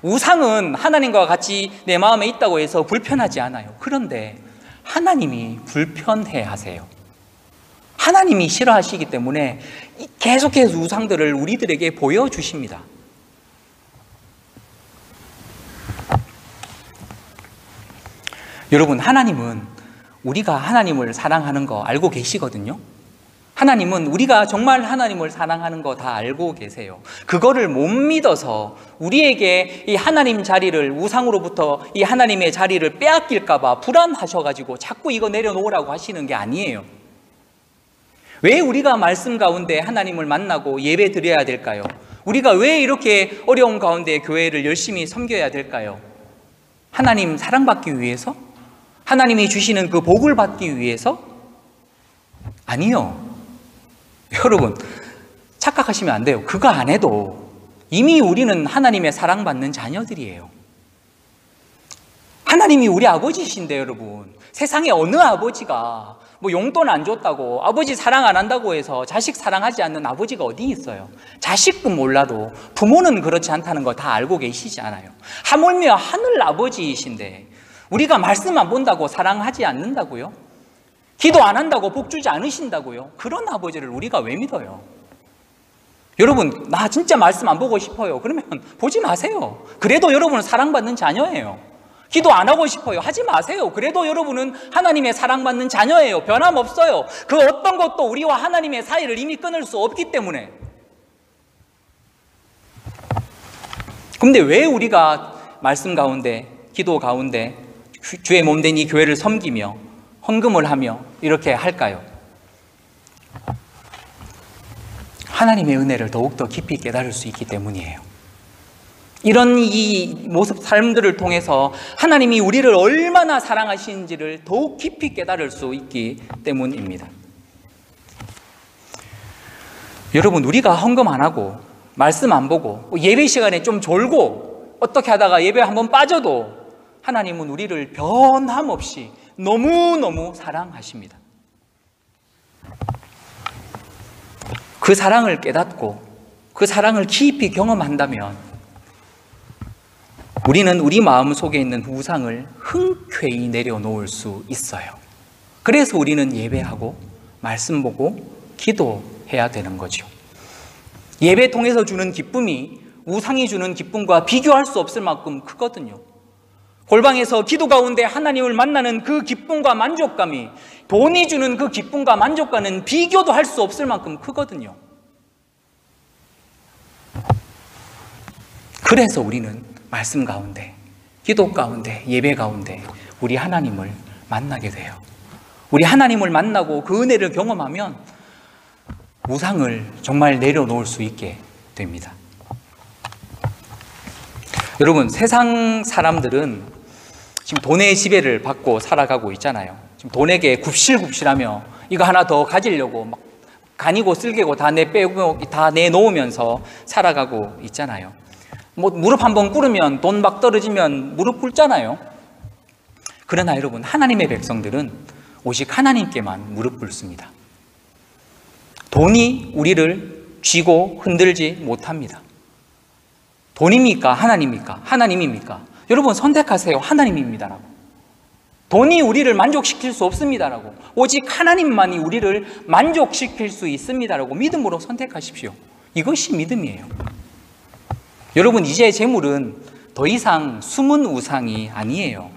우상은 하나님과 같이 내 마음에 있다고 해서 불편하지 않아요. 그런데 하나님이 불편해 하세요. 하나님이 싫어하시기 때문에 계속해서 우상들을 우리들에게 보여주십니다. 여러분, 하나님은 우리가 하나님을 사랑하는 거 알고 계시거든요. 하나님은 우리가 정말 하나님을 사랑하는 거 다 알고 계세요. 그거를 못 믿어서 우리에게 이 하나님 자리를, 우상으로부터 이 하나님의 자리를 빼앗길까 봐 불안하셔가지고 자꾸 이거 내려놓으라고 하시는 게 아니에요. 왜 우리가 말씀 가운데 하나님을 만나고 예배 드려야 될까요? 우리가 왜 이렇게 어려운 가운데 교회를 열심히 섬겨야 될까요? 하나님 사랑받기 위해서? 하나님이 주시는 그 복을 받기 위해서? 아니요. 여러분, 착각하시면 안 돼요. 그거 안 해도 이미 우리는 하나님의 사랑받는 자녀들이에요. 하나님이 우리 아버지신데 여러분, 세상에 어느 아버지가 뭐 용돈 안 줬다고, 아버지 사랑 안 한다고 해서 자식 사랑하지 않는 아버지가 어디 있어요? 자식은 몰라도 부모는 그렇지 않다는 거 다 알고 계시지 않아요? 하물며 하늘 아버지이신데 우리가 말씀 안 본다고 사랑하지 않는다고요? 기도 안 한다고 복 주지 않으신다고요? 그런 아버지를 우리가 왜 믿어요? 여러분, 나 진짜 말씀 안 보고 싶어요. 그러면 보지 마세요. 그래도 여러분은 사랑받는 자녀예요. 기도 안 하고 싶어요. 하지 마세요. 그래도 여러분은 하나님의 사랑받는 자녀예요. 변함없어요. 그 어떤 것도 우리와 하나님의 사이를 이미 끊을 수 없기 때문에. 그런데 왜 우리가 말씀 가운데, 기도 가운데 주의 몸된 이 교회를 섬기며 헌금을 하며 이렇게 할까요? 하나님의 은혜를 더욱더 깊이 깨달을 수 있기 때문이에요. 이런 이 모습, 삶들을 통해서 하나님이 우리를 얼마나 사랑하시는지를 더욱 깊이 깨달을 수 있기 때문입니다. 여러분, 우리가 헌금 안 하고 말씀 안 보고 예배 시간에 좀 졸고 어떻게 하다가 예배 한번 빠져도 하나님은 우리를 변함없이 너무너무 사랑하십니다. 그 사랑을 깨닫고 그 사랑을 깊이 경험한다면 우리는 우리 마음 속에 있는 우상을 흔쾌히 내려놓을 수 있어요. 그래서 우리는 예배하고 말씀 보고 기도해야 되는 거죠. 예배 통해서 주는 기쁨이 우상이 주는 기쁨과 비교할 수 없을 만큼 크거든요. 골방에서 기도 가운데 하나님을 만나는 그 기쁨과 만족감이 돈이 주는 그 기쁨과 만족감은 비교도 할 수 없을 만큼 크거든요. 그래서 우리는 말씀 가운데, 기도 가운데, 예배 가운데 우리 하나님을 만나게 돼요. 우리 하나님을 만나고 그 은혜를 경험하면 우상을 정말 내려놓을 수 있게 됩니다. 여러분, 세상 사람들은 지금 돈의 지배를 받고 살아가고 있잖아요. 지금 돈에게 굽실굽실하며 이거 하나 더 가지려고 막 간이고 쓸개고 다 내빼고 다 내놓으면서 살아가고 있잖아요. 뭐 무릎 한번 꿇으면 돈 막 떨어지면 무릎 꿇잖아요. 그러나 여러분, 하나님의 백성들은 오직 하나님께만 무릎 꿇습니다. 돈이 우리를 쥐고 흔들지 못합니다. 돈입니까? 하나님입니까? 하나님입니까? 여러분, 선택하세요. 하나님입니다라고. 돈이 우리를 만족시킬 수 없습니다라고. 오직 하나님만이 우리를 만족시킬 수 있습니다라고 믿음으로 선택하십시오. 이것이 믿음이에요. 여러분, 이제 재물은 더 이상 숨은 우상이 아니에요.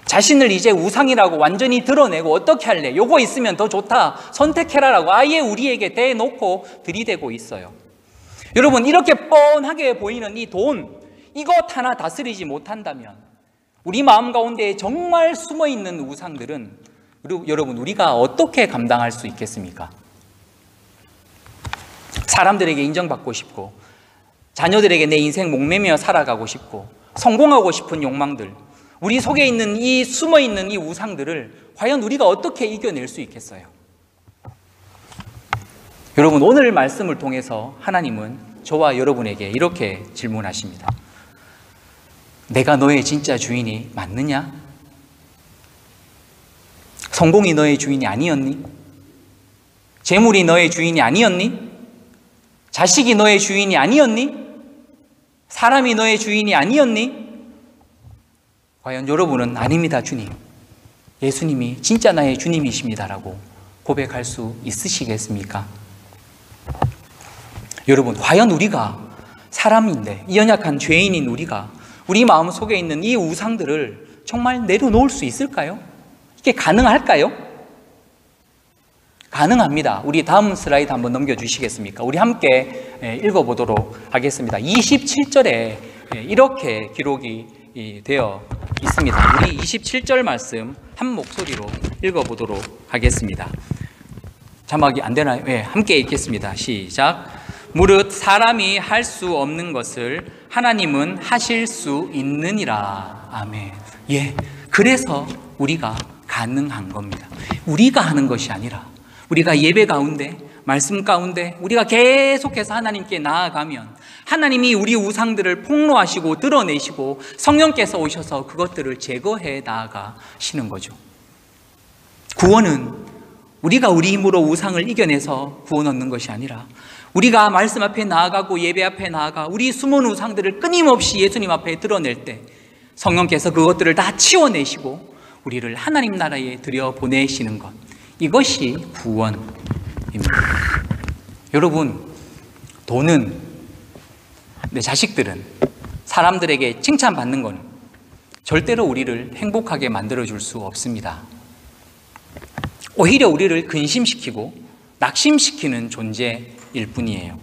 자신을 이제 우상이라고 완전히 드러내고 어떻게 할래? 요거 있으면 더 좋다. 선택해라라고 아예 우리에게 대놓고 들이대고 있어요. 여러분, 이렇게 뻔하게 보이는 이 돈, 이것 하나 다스리지 못한다면 우리 마음 가운데 정말 숨어있는 우상들은 여러분, 우리가 어떻게 감당할 수 있겠습니까? 사람들에게 인정받고 싶고, 자녀들에게 내 인생 목매며 살아가고 싶고, 성공하고 싶은 욕망들, 우리 속에 있는 이 숨어있는 이 우상들을 과연 우리가 어떻게 이겨낼 수 있겠어요? 여러분, 오늘 말씀을 통해서 하나님은 저와 여러분에게 이렇게 질문하십니다. 내가 너의 진짜 주인이 맞느냐? 성공이 너의 주인이 아니었니? 재물이 너의 주인이 아니었니? 자식이 너의 주인이 아니었니? 사람이 너의 주인이 아니었니? 과연 여러분은 아닙니다, 주님. 예수님이 진짜 나의 주님이십니다라고 고백할 수 있으시겠습니까? 여러분, 과연 우리가 사람인데, 이 연약한 죄인인 우리가 우리 마음 속에 있는 이 우상들을 정말 내려놓을 수 있을까요? 이게 가능할까요? 가능합니다. 우리 다음 슬라이드 한번 넘겨주시겠습니까? 우리 함께 읽어보도록 하겠습니다. 27절에 이렇게 기록이 되어 있습니다. 우리 27절 말씀 한 목소리로 읽어보도록 하겠습니다. 자막이 안 되나요? 네, 함께 읽겠습니다. 시작. 무릇 사람이 할 수 없는 것을 하나님은 하실 수 있느니라. 아멘. 예, 그래서 우리가 가능한 겁니다. 우리가 하는 것이 아니라 우리가 예배 가운데, 말씀 가운데 우리가 계속해서 하나님께 나아가면 하나님이 우리 우상들을 폭로하시고 드러내시고 성령께서 오셔서 그것들을 제거해 나아가시는 거죠. 구원은 우리가 우리 힘으로 우상을 이겨내서 구원 얻는 것이 아니라 우리가 말씀 앞에 나아가고 예배 앞에 나아가 우리 숨은 우상들을 끊임없이 예수님 앞에 드러낼 때 성령께서 그것들을 다 치워내시고 우리를 하나님 나라에 들여보내시는 것, 이것이 구원입니다. 여러분, 돈은, 내 자식들은, 사람들에게 칭찬받는 건 절대로 우리를 행복하게 만들어줄 수 없습니다. 오히려 우리를 근심시키고 낙심시키는 존재일 뿐이에요.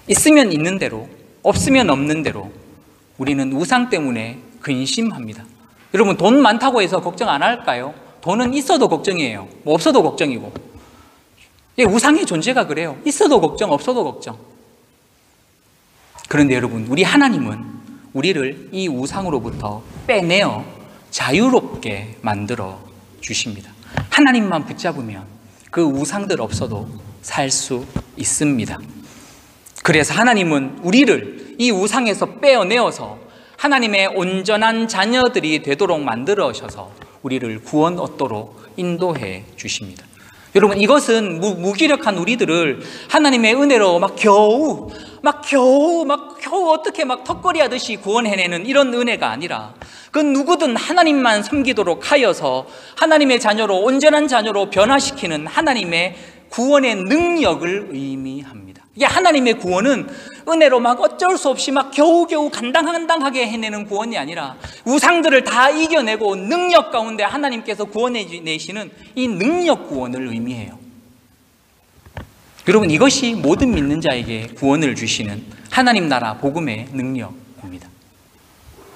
있으면 있는 대로, 없으면 없는 대로 우리는 우상 때문에 근심합니다. 여러분, 돈 많다고 해서 걱정 안 할까요? 돈은 있어도 걱정이에요. 뭐 없어도 걱정이고. 우상의 존재가 그래요. 있어도 걱정, 없어도 걱정. 그런데 여러분, 우리 하나님은 우리를 이 우상으로부터 빼내어 자유롭게 만들어 주십니다. 하나님만 붙잡으면 그 우상들 없어도 살 수 있습니다. 그래서 하나님은 우리를 이 우상에서 빼어내어서 하나님의 온전한 자녀들이 되도록 만들어셔서 우리를 구원 얻도록 인도해 주십니다. 여러분, 이것은 무기력한 우리들을 하나님의 은혜로 겨우 어떻게 턱걸이 하듯이 구원해내는 이런 은혜가 아니라 그 누구든 하나님만 섬기도록 하여서 하나님의 자녀로, 온전한 자녀로 변화시키는 하나님의 구원의 능력을 의미합니다. 이게 하나님의 구원은 은혜로 어쩔 수 없이 겨우겨우 간당간당하게 해내는 구원이 아니라 우상들을 다 이겨내고 능력 가운데 하나님께서 구원해내시는 이 능력 구원을 의미해요. 여러분, 이것이 모든 믿는 자에게 구원을 주시는 하나님 나라 복음의 능력입니다.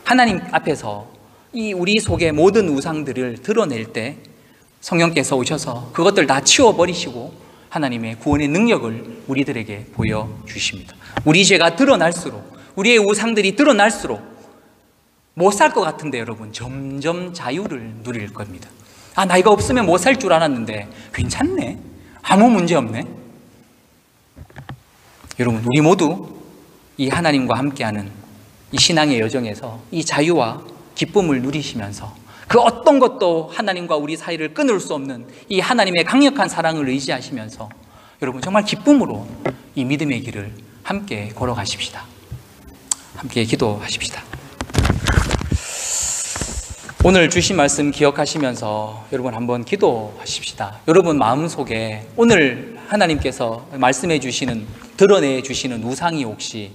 하나님 앞에서 이 우리 속의 모든 우상들을 드러낼 때 성령께서 오셔서 그것들 다 치워버리시고 하나님의 구원의 능력을 우리들에게 보여주십니다. 우리 죄가 드러날수록, 우리의 우상들이 드러날수록 못 살 것 같은데 여러분, 점점 자유를 누릴 겁니다. 나 이거 없으면 못 살 줄 알았는데 괜찮네, 아무 문제 없네. 여러분, 우리 모두 이 하나님과 함께하는 이 신앙의 여정에서 이 자유와 기쁨을 누리시면서 그 어떤 것도 하나님과 우리 사이를 끊을 수 없는 이 하나님의 강력한 사랑을 의지하시면서 여러분, 정말 기쁨으로 이 믿음의 길을 함께 걸어가십시다. 함께 기도하십시다. 오늘 주신 말씀 기억하시면서 여러분 한번 기도하십시다. 여러분 마음속에 오늘 하나님께서 말씀해 주시는 드러내 주시는 우상이 혹시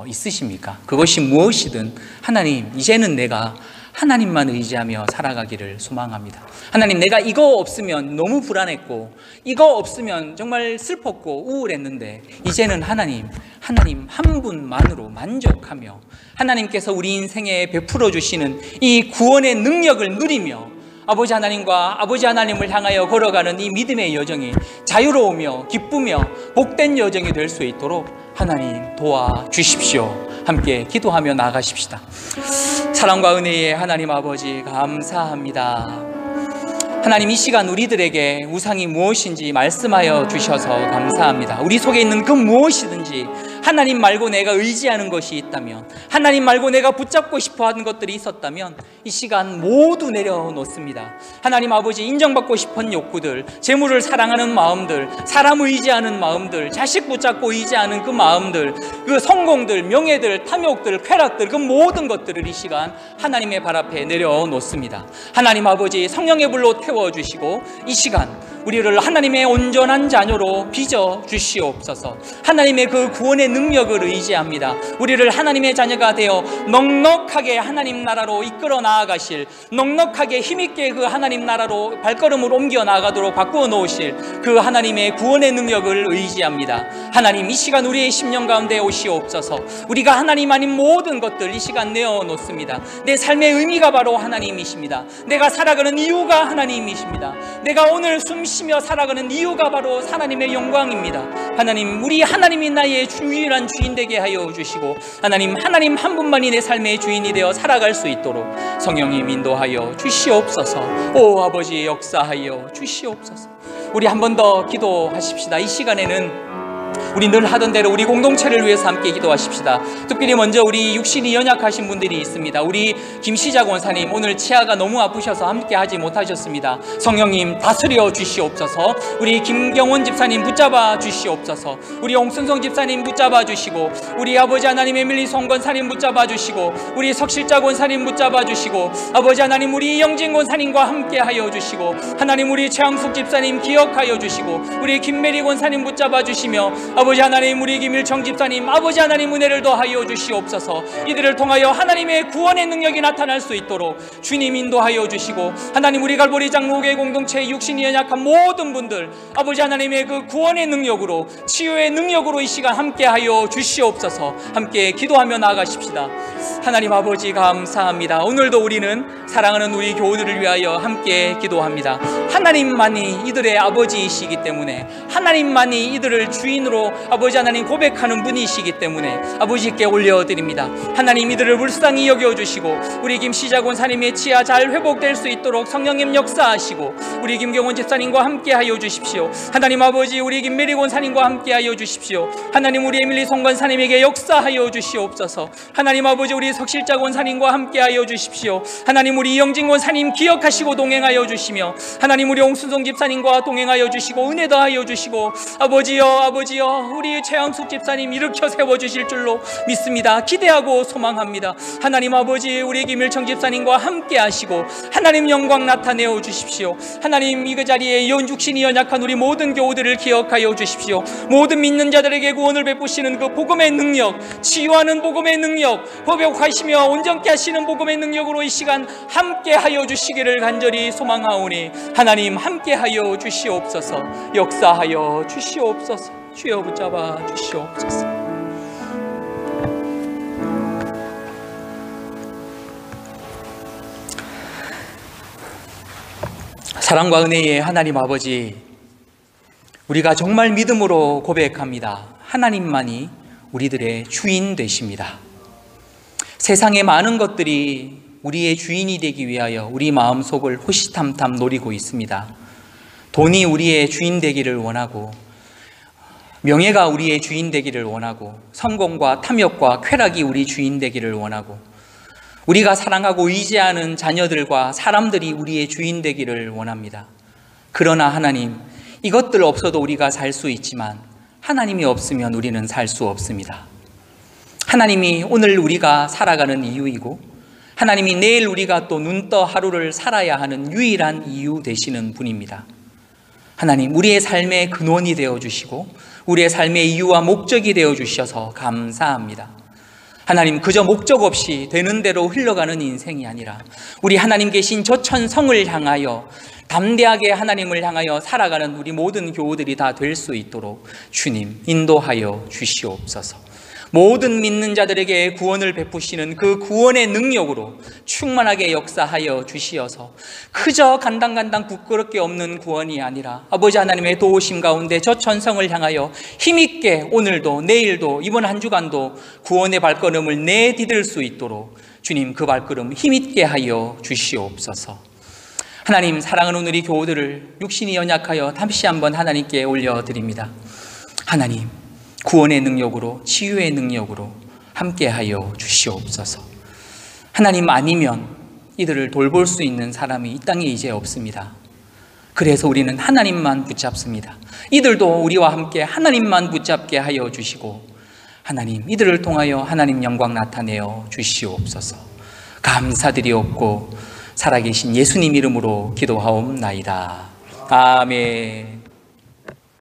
있으십니까? 그것이 무엇이든 하나님, 이제는 내가 하나님만 의지하며 살아가기를 소망합니다. 하나님, 내가 이거 없으면 너무 불안했고 이거 없으면 정말 슬펐고 우울했는데 이제는 하나님 한 분만으로 만족하며 하나님께서 우리 인생에 베풀어 주시는 이 구원의 능력을 누리며 아버지 하나님과 아버지 하나님을 향하여 걸어가는 이 믿음의 여정이 자유로우며 기쁘며 복된 여정이 될 수 있도록 하나님 도와주십시오. 함께 기도하며 나아가십시다. 사랑과 은혜의 하나님 아버지, 감사합니다. 하나님, 이 시간 우리들에게 우상이 무엇인지 말씀하여 주셔서 감사합니다. 우리 속에 있는 그 무엇이든지 하나님 말고 내가 의지하는 것이 있다면, 하나님 말고 내가 붙잡고 싶어하는 것들이 있었다면 이 시간 모두 내려놓습니다. 하나님 아버지, 인정받고 싶은 욕구들, 재물을 사랑하는 마음들, 사람 의지하는 마음들, 자식 붙잡고 의지하는 그 마음들, 그 성공들, 명예들, 탐욕들, 쾌락들, 그 모든 것들을 이 시간 하나님의 발 앞에 내려놓습니다. 하나님 아버지, 성령의 불로 태워주시고 이 시간 우리를 하나님의 온전한 자녀로 빚어 주시옵소서. 하나님의 그 구원의 능력을 의지합니다. 우리를 하나님의 자녀가 되어 넉넉하게 하나님 나라로 이끌어 나아가실, 넉넉하게 힘있게 그 하나님 나라로 발걸음을 옮겨 나가도록 바꾸어 놓으실 그 하나님의 구원의 능력을 의지합니다. 하나님, 이 시간 우리의 심령 가운데 오시옵소서. 우리가 하나님 아닌 모든 것들 이 시간 내어놓습니다. 내 삶의 의미가 바로 하나님이십니다. 내가 살아가는 이유가 하나님이십니다. 내가 오늘 숨쉬며 살아가는 이유가 바로 하나님의 영광입니다. 하나님, 우리 하나님이 나의 유일한 주인 되게 하여 주시고 하나님 한 분만이 내 삶의 주인이 되어 살아갈 수 있도록 성령님 인도하여 주시옵소서. 오 아버지, 역사하여 주시옵소서. 우리 한 번 더 기도하십시다. 이 시간에는 우리 늘 하던 대로 우리 공동체를 위해서 함께 기도하십시다. 특별히 먼저 우리 육신이 연약하신 분들이 있습니다. 우리 김시자 권사님, 오늘 치아가 너무 아프셔서 함께 하지 못하셨습니다. 성령님 다스려 주시옵소서. 우리 김경원 집사님 붙잡아 주시옵소서. 우리 홍순성 집사님 붙잡아 주시고, 우리 아버지 하나님 에밀리 송 권사님 붙잡아 주시고, 우리 석실자 권사님 붙잡아 주시고, 아버지 하나님 우리 영진 권사님과 함께 하여 주시고, 하나님 우리 최항숙 집사님 기억하여 주시고, 우리 김메리 권사님 붙잡아 주시며, 아버지 하나님 우리 김일청 집사님, 아버지 하나님 은혜를 더하여 주시옵소서. 이들을 통하여 하나님의 구원의 능력이 나타날 수 있도록 주님 인도하여 주시고, 하나님 우리 갈보리 장로교회 공동체 육신이 연약한 모든 분들 아버지 하나님의 그 구원의 능력으로, 치유의 능력으로 이 시간 함께하여 주시옵소서. 함께 기도하며 나아가십시다. 하나님 아버지, 감사합니다. 오늘도 우리는 사랑하는 우리 교우들을 위하여 함께 기도합니다. 하나님만이 이들의 아버지이시기 때문에, 하나님만이 이들을 주인으로 아버지 하나님 고백하는 분이시기 때문에 아버지께 올려드립니다. 하나님 이들을 불쌍히 여겨주시고 우리 김시자 권사님의 치아 잘 회복될 수 있도록 성령님 역사하시고, 우리 김경원 집사님과 함께하여 주십시오. 하나님 아버지, 우리 김메리 권사님과 함께하여 주십시오. 하나님 우리 에밀리 송 권사님에게 역사하여 주시옵소서. 하나님 아버지, 우리 석실자 권사님과 함께하여 주십시오. 하나님 우리 이영진 권사님 기억하시고 동행하여 주시며, 하나님 우리 홍순성 집사님과 동행하여 주시고 은혜 더하여 주시고, 아버지여 우리 최항숙 집사님 일으켜 세워주실 줄로 믿습니다. 기대하고 소망합니다. 하나님 아버지, 우리 김일청 집사님과 함께 하시고 하나님 영광 나타내어 주십시오. 하나님 이 그 자리에 육신이 연약한 우리 모든 교우들을 기억하여 주십시오. 모든 믿는 자들에게 구원을 베푸시는 그 복음의 능력, 치유하는 복음의 능력, 회복하시며 온전케 하시는 복음의 능력으로 이 시간 함께 하여 주시기를 간절히 소망하오니 하나님 함께 하여 주시옵소서. 역사하여 주시옵소서. 주여 붙잡아 주시옵소서. 사랑과 은혜의 하나님 아버지, 우리가 정말 믿음으로 고백합니다. 하나님만이 우리들의 주인 되십니다. 세상의 많은 것들이 우리의 주인이 되기 위하여 우리 마음속을 호시탐탐 노리고 있습니다. 돈이 우리의 주인 되기를 원하고, 명예가 우리의 주인 되기를 원하고, 성공과 탐욕과 쾌락이 우리 주인 되기를 원하고, 우리가 사랑하고 의지하는 자녀들과 사람들이 우리의 주인 되기를 원합니다. 그러나 하나님, 이것들 없어도 우리가 살 수 있지만 하나님이 없으면 우리는 살 수 없습니다. 하나님이 오늘 우리가 살아가는 이유이고, 하나님이 내일 우리가 또 눈떠 하루를 살아야 하는 유일한 이유 되시는 분입니다. 하나님, 우리의 삶의 근원이 되어주시고 우리의 삶의 이유와 목적이 되어 주셔서 감사합니다. 하나님, 그저 목적 없이 되는 대로 흘러가는 인생이 아니라 우리 하나님 계신 저 천성을 향하여 담대하게 하나님을 향하여 살아가는 우리 모든 교우들이 다 될 수 있도록 주님 인도하여 주시옵소서. 모든 믿는 자들에게 구원을 베푸시는 그 구원의 능력으로 충만하게 역사하여 주시어서 그저 간당간당 부끄럽게 없는 구원이 아니라 아버지 하나님의 도우심 가운데 저 천성을 향하여 힘있게 오늘도 내일도 이번 한 주간도 구원의 발걸음을 내디딜 수 있도록 주님 그 발걸음 힘있게 하여 주시옵소서. 하나님, 사랑하는 우리 교우들을 육신이 연약하여 다시 한번 하나님께 올려드립니다. 하나님, 구원의 능력으로 치유의 능력으로 함께하여 주시옵소서. 하나님 아니면 이들을 돌볼 수 있는 사람이 이 땅에 이제 없습니다. 그래서 우리는 하나님만 붙잡습니다. 이들도 우리와 함께 하나님만 붙잡게 하여 주시고 하나님, 이들을 통하여 하나님 영광 나타내어 주시옵소서. 감사드리옵고 살아계신 예수님 이름으로 기도하옵나이다. 아멘.